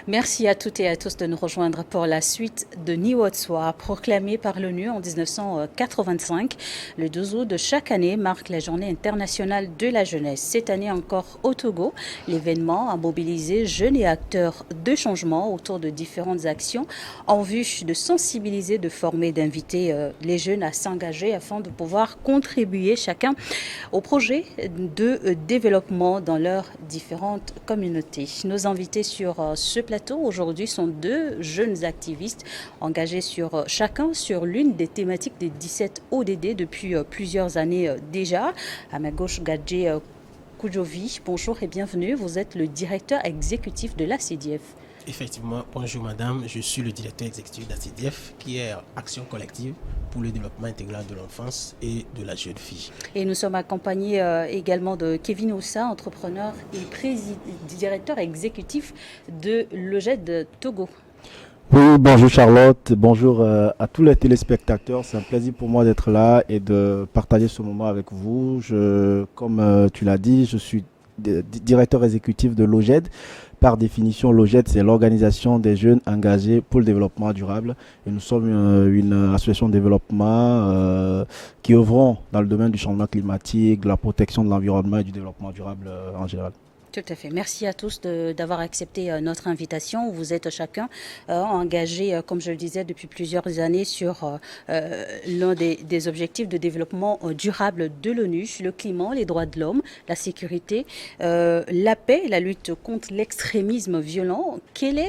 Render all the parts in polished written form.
Merci à toutes et à tous de nous rejoindre pour la suite de Niwotswa, proclamé par l'ONU en 1985. Le 12 août de chaque année marque la journée internationale de la jeunesse. Cette année encore au Togo, l'événement a mobilisé jeunes et acteurs de changement autour de différentes actions en vue de sensibiliser, de former, d'inviter les jeunes à s'engager afin de pouvoir contribuer chacun au projet de développement dans leurs différentes communautés. Nos invités sur ce plateau aujourd'hui sont deux jeunes activistes engagés chacun sur l'une des thématiques des 17 ODD depuis plusieurs années déjà. À ma gauche, Gadje Koujovi, bonjour et bienvenue. Vous êtes le directeur exécutif de la CDF. Effectivement, bonjour madame, je suis le directeur exécutif de la CDF qui est Action collective pour le développement intégral de l'enfance et de la jeune fille. Et nous sommes accompagnés également de Kevin Oussa, entrepreneur et directeur exécutif de l'OGED de Togo. Oui, bonjour Charlotte, bonjour à tous les téléspectateurs. C'est un plaisir pour moi d'être là et de partager ce moment avec vous. Comme tu l'as dit, je suis directeur exécutif de l'OGED. Par définition, l'OGED, c'est l'organisation des jeunes engagés pour le développement durable. Et nous sommes une association de développement qui œuvrons dans le domaine du changement climatique, de la protection de l'environnement et du développement durable en général. Tout à fait. Merci à tous d'avoir accepté notre invitation. Vous êtes chacun engagé, comme je le disais, depuis plusieurs années sur l'un des objectifs de développement durable de l'ONU, le climat, les droits de l'homme, la sécurité, la paix, la lutte contre l'extrémisme violent. Quelles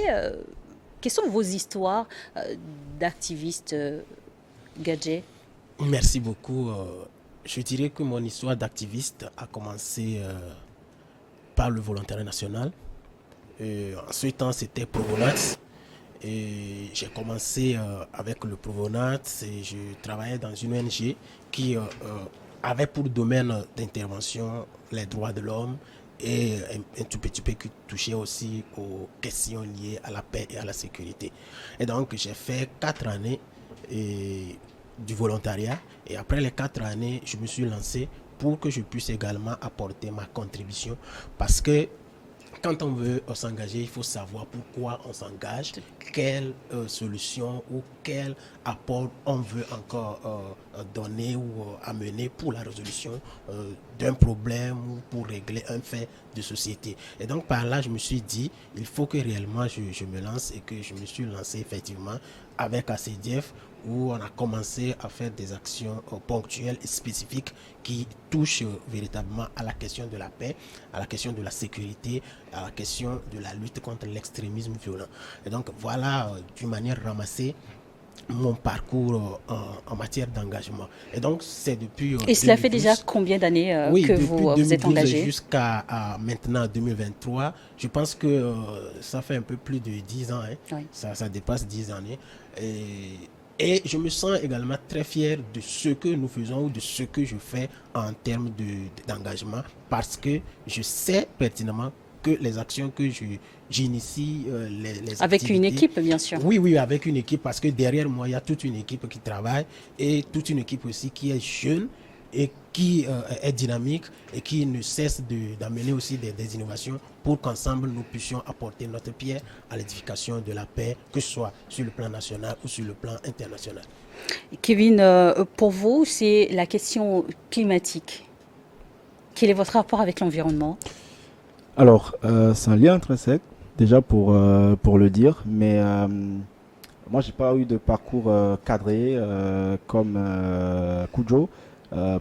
sont vos histoires d'activistes, Gadje? Merci beaucoup. Je dirais que mon histoire d'activiste a commencé par le volontariat national. En ce temps, c'était Provonat. Et j'ai commencé avec le Provonat et je travaillais dans une ONG qui avait pour domaine d'intervention les droits de l'homme et un tout petit peu qui touchait aussi aux questions liées à la paix et à la sécurité. Et donc, j'ai fait 4 années du volontariat et après les 4 années, je me suis lancé pour que je puisse également apporter ma contribution parce que quand on veut s'engager, il faut savoir pourquoi on s'engage, quelle solution ou quel apport on veut encore donner ou amener pour la résolution d'un problème ou pour régler un fait de société. Et donc par là, je me suis dit, il faut que réellement je me lance et que je me suis lancé effectivement avec ACDF où on a commencé à faire des actions ponctuelles et spécifiques qui touchent véritablement à la question de la paix, à la question de la sécurité, à la question de la lutte contre l'extrémisme violent. Et donc voilà, d'une manière ramassée, mon parcours en matière d'engagement. Et donc c'est depuis Et cela 2012, fait déjà combien d'années que vous êtes engagé? Jusqu'à maintenant 2023, je pense que ça fait un peu plus de 10 ans, hein. Oui. Ça dépasse 10 années. Et je me sens également très fier de ce que nous faisons ou de ce que je fais en termes d'engagement parce que je sais pertinemment que les actions que j'initie, les avec une équipe, bien sûr. Oui, avec une équipe parce que derrière moi, il y a toute une équipe qui travaille et toute une équipe aussi qui est jeune et qui est dynamique et qui ne cesse d'amener aussi des innovations pour qu'ensemble nous puissions apporter notre pierre à l'édification de la paix, que ce soit sur le plan national ou sur le plan international. Kevin, pour vous, c'est la question climatique. Quel est votre rapport avec l'environnement? Alors, c'est un lien intrinsèque, déjà pour le dire, mais moi, j'ai pas eu de parcours cadré comme Kujo.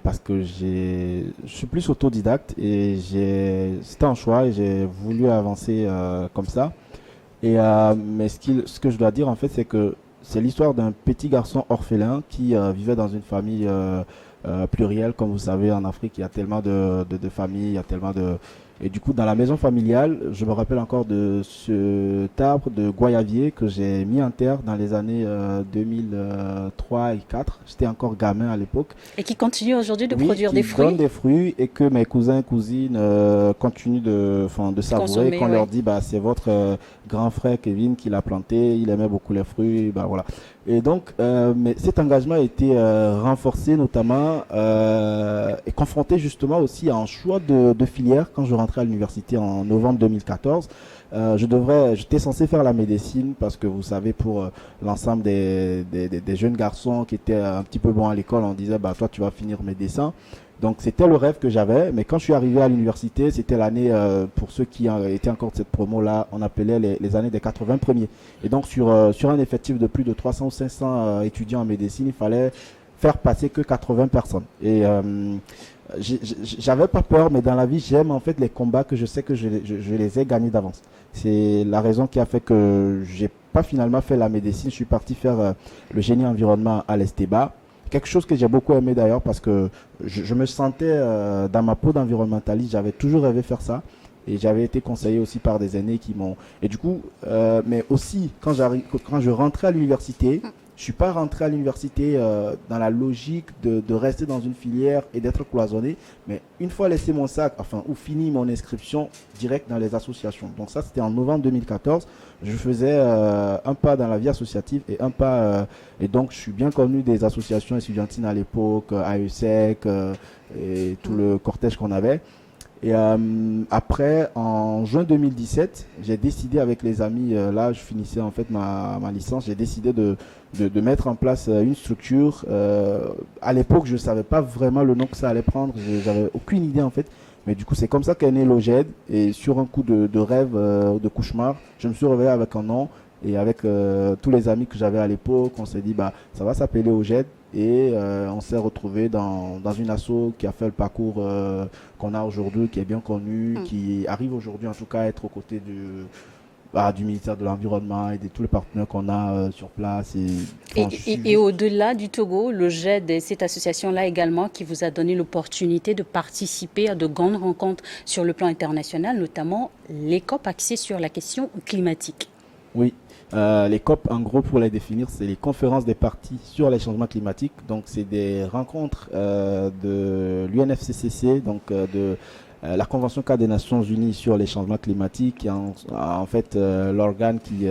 Parce que je suis plus autodidacte et c'était un choix et j'ai voulu avancer comme ça. Mais ce que je dois dire en fait, c'est que c'est l'histoire d'un petit garçon orphelin qui vivait dans une famille plurielle. Comme vous savez, en Afrique, il y a tellement de familles, il y a tellement de... Et du coup, dans la maison familiale, je me rappelle encore de cet arbre de goyavier que j'ai mis en terre dans les années 2003 et 2004. J'étais encore gamin à l'époque. Et qui continue aujourd'hui de produire des fruits. Qui donne des fruits et que mes cousins et cousines continuent de savourer. Quand on leur dit, c'est votre grand frère Kevin qui l'a planté, il aimait beaucoup les fruits, voilà. Et donc, mais cet engagement a été renforcé notamment et confronté justement aussi à un choix de filière quand je rentrais rentré à l'université en novembre 2014. J'étais censé faire la médecine parce que vous savez, pour l'ensemble des jeunes garçons qui étaient un petit peu bons à l'école, on disait, bah, toi, tu vas finir médecin. Donc, c'était le rêve que j'avais. Mais quand je suis arrivé à l'université, c'était l'année, pour ceux qui étaient encore de cette promo-là, on appelait les années des 80 premiers. Et donc, sur un effectif de plus de 300 ou 500 étudiants en médecine, il fallait faire passer que 80 personnes. Et j'avais pas peur, mais dans la vie, j'aime en fait les combats que je sais que je les ai gagnés d'avance. C'est la raison qui a fait que j'ai pas finalement fait la médecine. Je suis parti faire le génie environnement à l'Esteba. Quelque chose que j'ai beaucoup aimé d'ailleurs parce que je me sentais dans ma peau d'environnementaliste. J'avais toujours rêvé faire ça. Et j'avais été conseillé aussi par des aînés qui m'ont... Et du coup, mais aussi, quand je rentrais à l'université, je suis pas rentré à l'université dans la logique de rester dans une filière et d'être cloisonné, mais une fois laissé mon sac, enfin, ou fini mon inscription, direct dans les associations. Donc ça, c'était en novembre 2014. Je faisais un pas dans la vie associative et un pas... et donc, je suis bien connu des associations étudiantines à l'époque, AESEC et tout le cortège qu'on avait. Et après, en juin 2017, j'ai décidé avec les amis, là je finissais en fait ma licence, j'ai décidé de mettre en place une structure. À l'époque, je ne savais pas vraiment le nom que ça allait prendre, j'avais aucune idée en fait. Mais du coup, c'est comme ça qu'est né l'OGED. Et sur un coup de rêve, de cauchemar, je me suis réveillé avec un nom. Et avec tous les amis que j'avais à l'époque, on s'est dit, bah, ça va s'appeler OGED. Et on s'est retrouvé dans une asso qui a fait le parcours qu'on a aujourd'hui, qui est bien connu, qui arrive aujourd'hui en tout cas à être aux côtés du ministère de l'Environnement et de tous les partenaires qu'on a sur place. Et au-delà du Togo, le GED, cette association-là également qui vous a donné l'opportunité de participer à de grandes rencontres sur le plan international, notamment les COP axées sur la question climatique. Oui. Les COP, en gros, pour les définir, c'est les conférences des parties sur les changements climatiques. Donc, c'est des rencontres de l'UNFCCC, donc de la Convention cadre des Nations Unies sur les changements climatiques, qui est en fait l'organe qui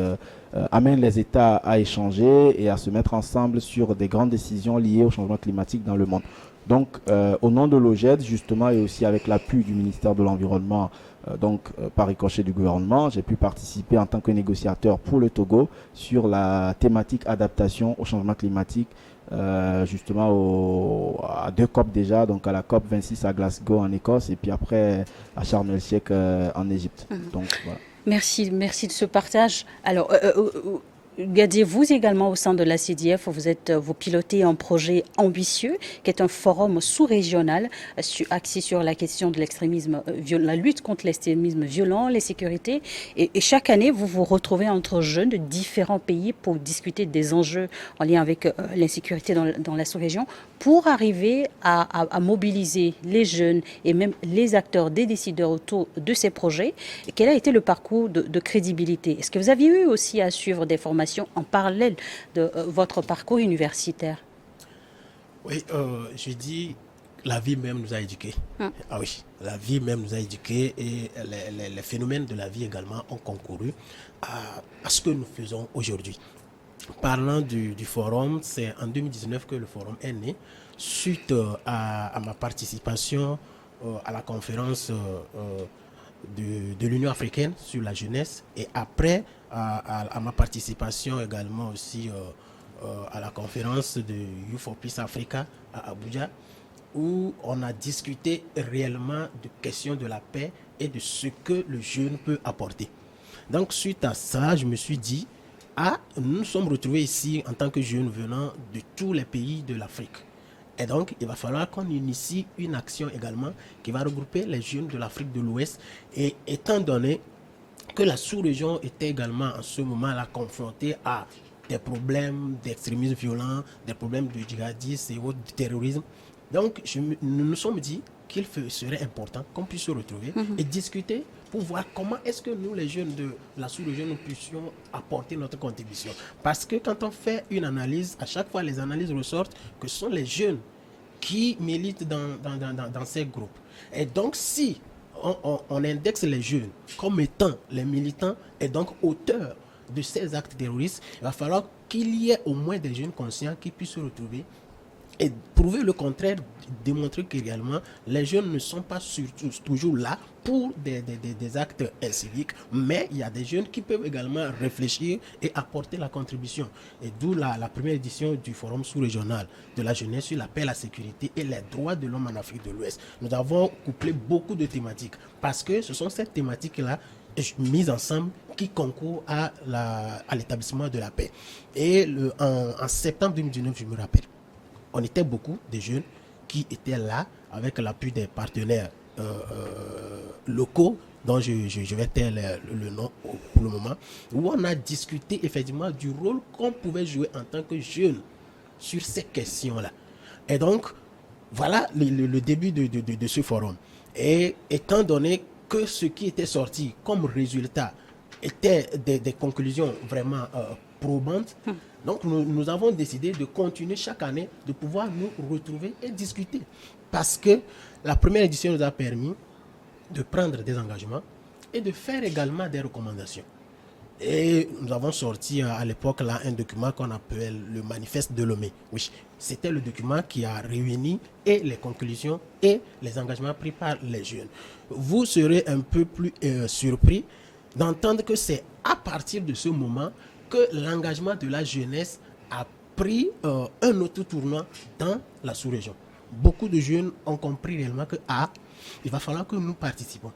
amène les États à échanger et à se mettre ensemble sur des grandes décisions liées au changement climatique dans le monde. Donc, au nom de l'OGED, justement, et aussi avec l'appui du ministère de l'Environnement, par ricochet du gouvernement, j'ai pu participer en tant que négociateur pour le Togo sur la thématique adaptation au changement climatique, justement à 2 COP déjà, donc à la COP 26 à Glasgow en Écosse et puis après à Sharm el-Sheikh en Égypte. Donc, voilà. Merci de ce partage. Alors, Gadier, vous également au sein de la CDF, vous pilotez un projet ambitieux qui est un forum sous-régional axé sur la question de l'extrémisme violent, la lutte contre l'extrémisme violent, les sécurités. Et chaque année, vous vous retrouvez entre jeunes de différents pays pour discuter des enjeux en lien avec l'insécurité dans la sous-région, pour arriver à mobiliser les jeunes et même les acteurs, des décideurs autour de ces projets. Et quel a été le parcours de crédibilité? Est-ce que vous aviez eu aussi à suivre des formations en parallèle de votre parcours universitaire? Oui, je dis, la vie même nous a éduqués. Ah oui, la vie même nous a éduqués et les phénomènes de la vie également ont concouru à ce que nous faisons aujourd'hui. Parlant du forum, c'est en 2019 que le forum est né, suite à ma participation à la conférence de l'Union africaine sur la jeunesse et après à ma participation également aussi à la conférence de Youth for Peace Africa à Abuja, où on a discuté réellement de questions de la paix et de ce que le jeune peut apporter. Donc suite à ça, je me suis dit, nous nous sommes retrouvés ici en tant que jeunes venant de tous les pays de l'Afrique. Et donc, il va falloir qu'on initie une action également qui va regrouper les jeunes de l'Afrique de l'Ouest. Et étant donné que la sous-région était également en ce moment-là confrontée à des problèmes d'extrémisme violent, des problèmes de djihadisme et autres, de terrorisme, donc nous nous sommes dit qu'il serait important qu'on puisse se retrouver et discuter pour voir comment est-ce que nous, les jeunes de la sous-région, nous puissions apporter notre contribution. Parce que quand on fait une analyse, à chaque fois, les analyses ressortent que ce sont les jeunes qui militent dans ces groupes. Et donc, si on indexe les jeunes comme étant les militants et donc auteurs de ces actes terroristes, il va falloir qu'il y ait au moins des jeunes conscients qui puissent se retrouver et prouver le contraire, démontrer que réellement les jeunes ne sont pas toujours là pour des actes inciviques, mais il y a des jeunes qui peuvent également réfléchir et apporter la contribution. Et d'où la première édition du Forum sous-régional de la jeunesse sur la paix, la sécurité et les droits de l'homme en Afrique de l'Ouest. Nous avons couplé beaucoup de thématiques parce que ce sont ces thématiques-là mises ensemble qui concourent à l'établissement de la paix. Et en septembre 2019, je me rappelle, on était beaucoup de jeunes qui étaient là avec l'appui des partenaires locaux dont je vais taire le nom pour le moment, où on a discuté effectivement du rôle qu'on pouvait jouer en tant que jeunes sur ces questions-là. Et donc, voilà le début de ce forum. Et étant donné que ce qui était sorti comme résultat était des conclusions vraiment probantes, donc nous avons décidé de continuer chaque année, de pouvoir nous retrouver et discuter. Parce que la première édition nous a permis de prendre des engagements et de faire également des recommandations. Et nous avons sorti à l'époque là un document qu'on appelle le manifeste de Lomé. Oui, c'était le document qui a réuni et les conclusions et les engagements pris par les jeunes. Vous serez un peu plus surpris d'entendre que c'est à partir de ce moment que l'engagement de la jeunesse a pris un autre tournant dans la sous-région. Beaucoup de jeunes ont compris réellement que il va falloir que nous participons.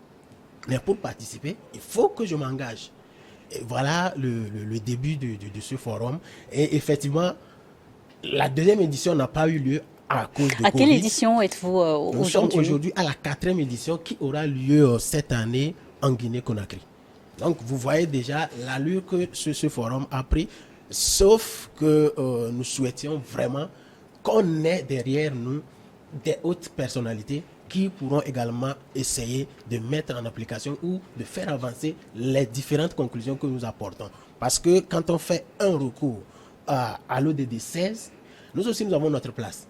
Mais pour participer, il faut que je m'engage. Et voilà le début de ce forum. Et effectivement, la deuxième édition n'a pas eu lieu à cause de Covid. À quelle édition êtes-vous aujourd'hui? Nous sommes aujourd'hui à la 4e édition qui aura lieu cette année en Guinée-Conakry. Donc, vous voyez déjà l'allure que ce forum a pris, sauf que nous souhaitions vraiment qu'on ait derrière nous des hautes personnalités qui pourront également essayer de mettre en application ou de faire avancer les différentes conclusions que nous apportons. Parce que quand on fait un recours à l'ODD 16, nous aussi nous avons notre place.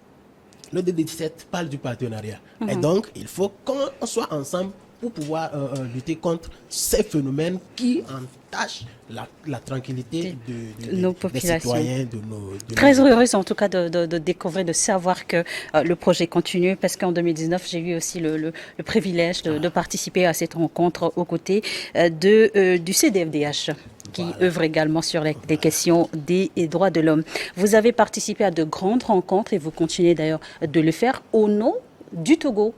L'ODD 17 parle du partenariat. Et donc, il faut qu'on soit ensemble pour pouvoir lutter contre ces phénomènes qui entachent la tranquillité des citoyens. Très heureuse en tout cas de découvrir, de savoir que le projet continue, parce qu'en 2019, j'ai eu aussi le privilège de participer à cette rencontre aux côtés du CDFDH, qui œuvre également sur les questions des droits de l'homme. Vous avez participé à de grandes rencontres et vous continuez d'ailleurs de le faire au nom du Togo.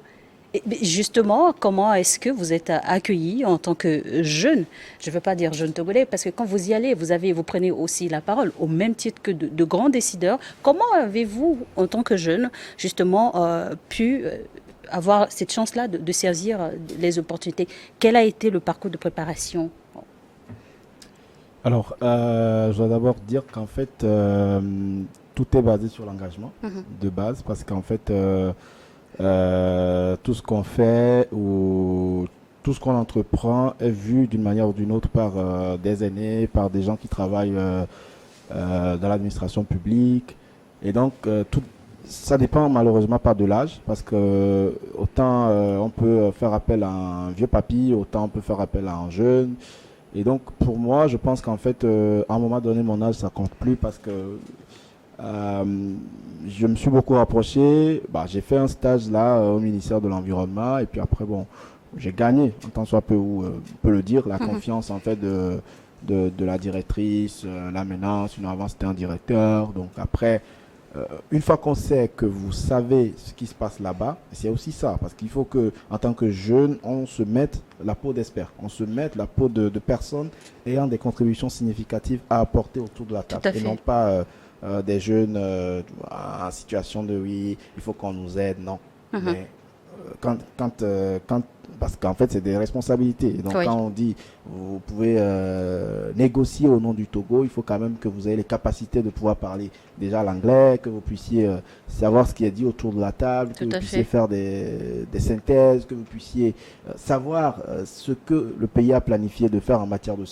Et justement, comment est-ce que vous êtes accueillis en tant que jeune? Je ne veux pas dire jeune togolais, parce que quand vous y allez, vous prenez aussi la parole, au même titre que de grands décideurs. Comment avez-vous, en tant que jeune, justement, pu avoir cette chance-là de saisir les opportunités? Quel a été le parcours de préparation? Alors, je dois d'abord dire qu'en fait, tout est basé sur l'engagement de base, parce qu'en fait, tout ce qu'on fait ou tout ce qu'on entreprend est vu d'une manière ou d'une autre par des aînés, par des gens qui travaillent dans l'administration publique. Et donc, ça dépend malheureusement pas de l'âge, parce que autant on peut faire appel à un vieux papy, autant on peut faire appel à un jeune. Et donc, pour moi, je pense qu'en fait, à un moment donné, mon âge, ça compte plus, parce que je me suis beaucoup rapproché. J'ai fait un stage là au ministère de l'Environnement, et puis après, j'ai gagné, en tant soit peu, on peut le dire, la confiance en fait de la directrice. Là maintenant, sinon avant c'était un directeur. Donc après, une fois qu'on sait que vous savez ce qui se passe là-bas, c'est aussi ça, parce qu'il faut que, en tant que jeune, on se mette la peau d'expert, on se mette la peau de personnes ayant des contributions significatives à apporter autour de la table, et non pas des jeunes en situation de oui, il faut qu'on nous aide, non. Mais parce qu'en fait c'est des responsabilités. Donc quand on dit vous pouvez négocier au nom du Togo, il faut quand même que vous ayez les capacités de pouvoir parler déjà l'anglais, que vous puissiez savoir ce qui est dit autour de la table, que vous puissiez faire des synthèses, que vous puissiez savoir ce que le pays a planifié de faire en matière de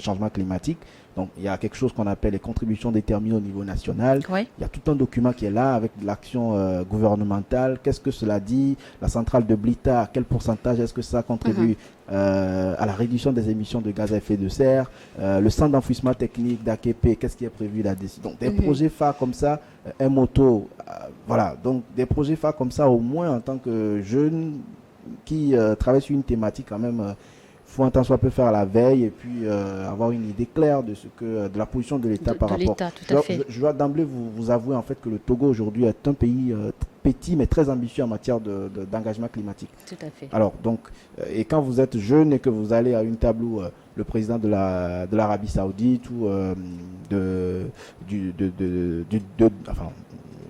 changement climatique. Donc, il y a quelque chose qu'on appelle les contributions déterminées au niveau national. Il y a tout un document qui est là avec l'action gouvernementale. Qu'est-ce que cela dit? La centrale de Blita, quel pourcentage est-ce que ça contribue à la réduction des émissions de gaz à effet de serre, le centre d'enfouissement technique d'AKP, qu'est-ce qui est prévu là-dessus. Donc des projets phares comme ça, moto, voilà, donc des projets phares comme ça, au moins en tant que jeune qui travaille sur une thématique quand même, faut un temps soit peu faire la veille et puis avoir une idée claire de ce que de la position de l'État par rapport. Tout à fait. Je dois d'emblée vous avouer en fait que le Togo aujourd'hui est un pays petit mais très ambitieux en matière d'engagement climatique. Tout à fait. Alors donc et quand vous êtes jeune et que vous allez à une table où le président de l'Arabie Saoudite ou enfin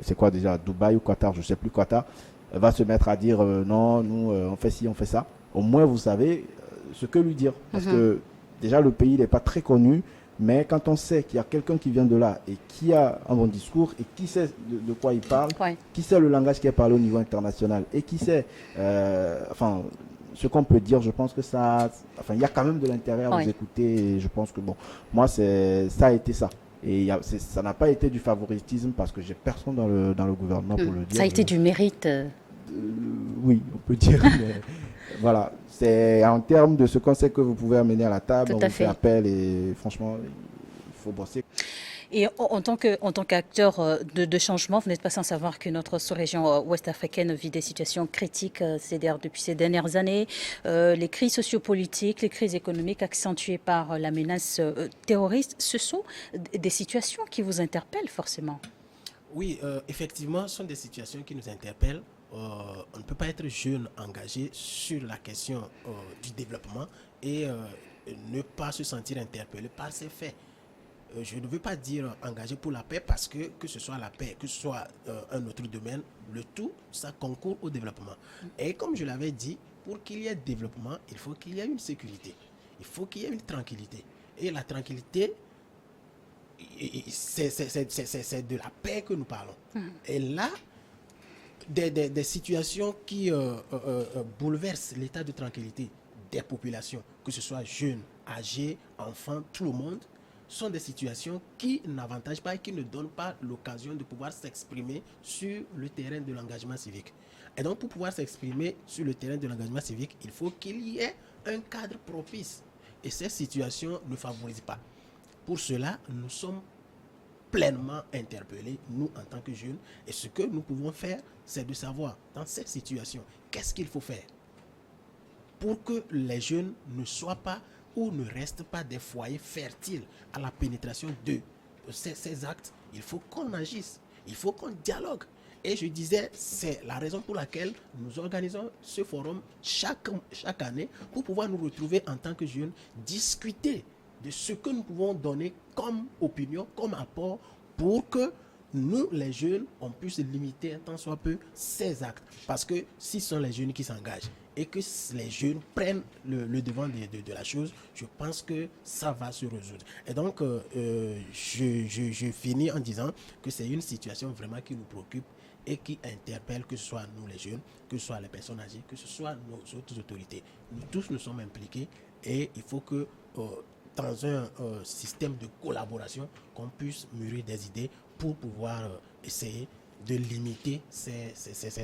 c'est quoi déjà, Dubaï ou Qatar, je sais plus, Qatar, va se mettre à dire non, nous on fait ci, on fait ça. Au moins vous savez ce que lui dire. Parce que déjà le pays n'est pas très connu, mais quand on sait qu'il y a quelqu'un qui vient de là et qui a un bon discours et qui sait de quoi il parle, qui sait le langage qui est parlé au niveau international et qui sait ce qu'on peut dire, je pense que ça, il y a quand même de l'intérêt à vous écouter et je pense que bon, moi ça a été ça. Et ça n'a pas été du favoritisme parce que j'ai personne dans le gouvernement pour le dire. Ça a été du mérite. Oui, on peut dire. Mais voilà, c'est en termes de ce conseil que vous pouvez amener à la table, on vous fait appel et franchement, il faut bosser. Et en tant qu'acteur de changement, vous n'êtes pas sans savoir que notre sous-région ouest-africaine vit des situations critiques depuis ces dernières années. Les crises sociopolitiques, les crises économiques accentuées par la menace terroriste, ce sont des situations qui vous interpellent forcément. Oui, effectivement, ce sont des situations qui nous interpellent. On ne peut pas être jeune engagé sur la question du développement et ne pas se sentir interpellé par ces faits. Je ne veux pas dire engagé pour la paix parce que ce soit la paix, que ce soit un autre domaine, le tout, ça concourt au développement. Et comme je l'avais dit, pour qu'il y ait développement, il faut qu'il y ait une sécurité. Il faut qu'il y ait une tranquillité. Et la tranquillité, c'est de la paix que nous parlons. Et là, des situations qui bouleversent l'état de tranquillité des populations, que ce soit jeunes, âgés, enfants, tout le monde, sont des situations qui n'avantagent pas et qui ne donnent pas l'occasion de pouvoir s'exprimer sur le terrain de l'engagement civique. Et donc, pour pouvoir s'exprimer sur le terrain de l'engagement civique, il faut qu'il y ait un cadre propice. Et ces situations ne favorisent pas. Pour cela, nous sommes pleinement interpellés, nous en tant que jeunes. Et ce que nous pouvons faire, c'est de savoir, dans cette situation, qu'est-ce qu'il faut faire pour que les jeunes ne soient pas ou ne restent pas des foyers fertiles à la pénétration de ces actes. Il faut qu'on agisse, il faut qu'on dialogue. Et je disais, c'est la raison pour laquelle nous organisons ce forum chaque année pour pouvoir nous retrouver en tant que jeunes, discuter de ce que nous pouvons donner comme opinion, comme apport pour que nous, les jeunes, on puisse limiter un tant soit peu ces actes. Parce que si ce sont les jeunes qui s'engagent et que les jeunes prennent le devant de la chose, je pense que ça va se résoudre. Et donc, je finis en disant que c'est une situation vraiment qui nous préoccupe et qui interpelle, que ce soit nous les jeunes, que ce soit les personnes âgées, que ce soit nos autres autorités. Nous tous nous sommes impliqués et il faut que dans un système de collaboration, qu'on puisse mûrir des idées pour pouvoir essayer de limiter ces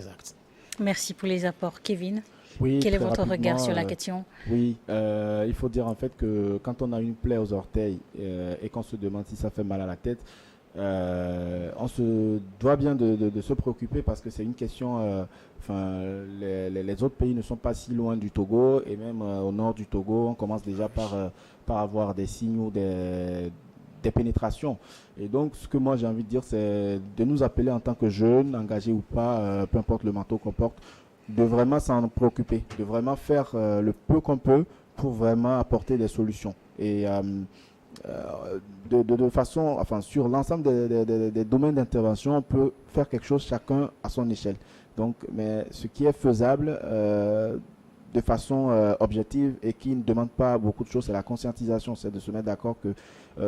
actes. Merci pour les apports. Kevin, oui, quel est votre regard sur la question? Oui, il faut dire en fait que quand on a une plaie aux orteils et qu'on se demande si ça fait mal à la tête, on se doit bien de se préoccuper parce que c'est une question, les autres pays ne sont pas si loin du Togo et même au nord du Togo, on commence déjà par avoir des signaux des pénétrations. Et donc, ce que moi j'ai envie de dire, c'est de nous appeler en tant que jeunes, engagés ou pas, peu importe le manteau qu'on porte, de vraiment s'en préoccuper, de vraiment faire le peu qu'on peut pour vraiment apporter des solutions. Et de façon, sur l'ensemble des domaines d'intervention, on peut faire quelque chose chacun à son échelle. Donc, mais ce qui est faisable de façon objective et qui ne demande pas beaucoup de choses, c'est la conscientisation, c'est de se mettre d'accord que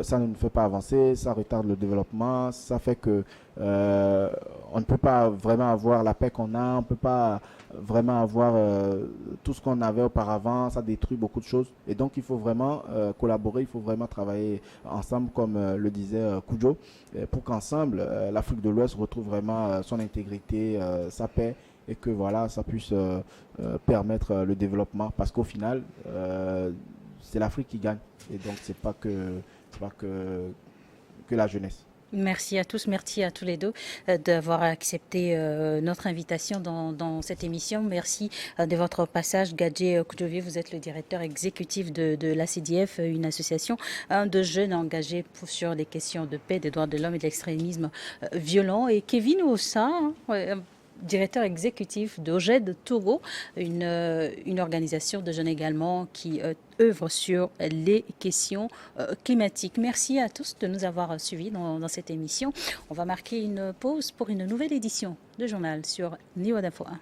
ça ne nous fait pas avancer, ça retarde le développement, ça fait que on ne peut pas vraiment avoir la paix qu'on a, on ne peut pas vraiment avoir tout ce qu'on avait auparavant, ça détruit beaucoup de choses. Et donc il faut vraiment collaborer, il faut vraiment travailler ensemble, comme le disait Kudjo, pour qu'ensemble, l'Afrique de l'Ouest retrouve vraiment son intégrité, sa paix et que voilà, ça puisse permettre le développement. Parce qu'au final, c'est l'Afrique qui gagne. Et donc, c'est pas que la jeunesse. Merci à tous, merci à tous les deux d'avoir accepté notre invitation dans cette émission. Merci de votre passage. Gadje Koujovi, vous êtes le directeur exécutif de l'ACDF, une association de jeunes engagés sur les questions de paix, des droits de l'homme et de l'extrémisme violent. Et Kevin Oussa, directeur exécutif d'OGED Togo, une organisation de jeunes également qui œuvre sur les questions climatiques. Merci à tous de nous avoir suivis dans cette émission. On va marquer une pause pour une nouvelle édition de journal sur Niveau d'Info 1.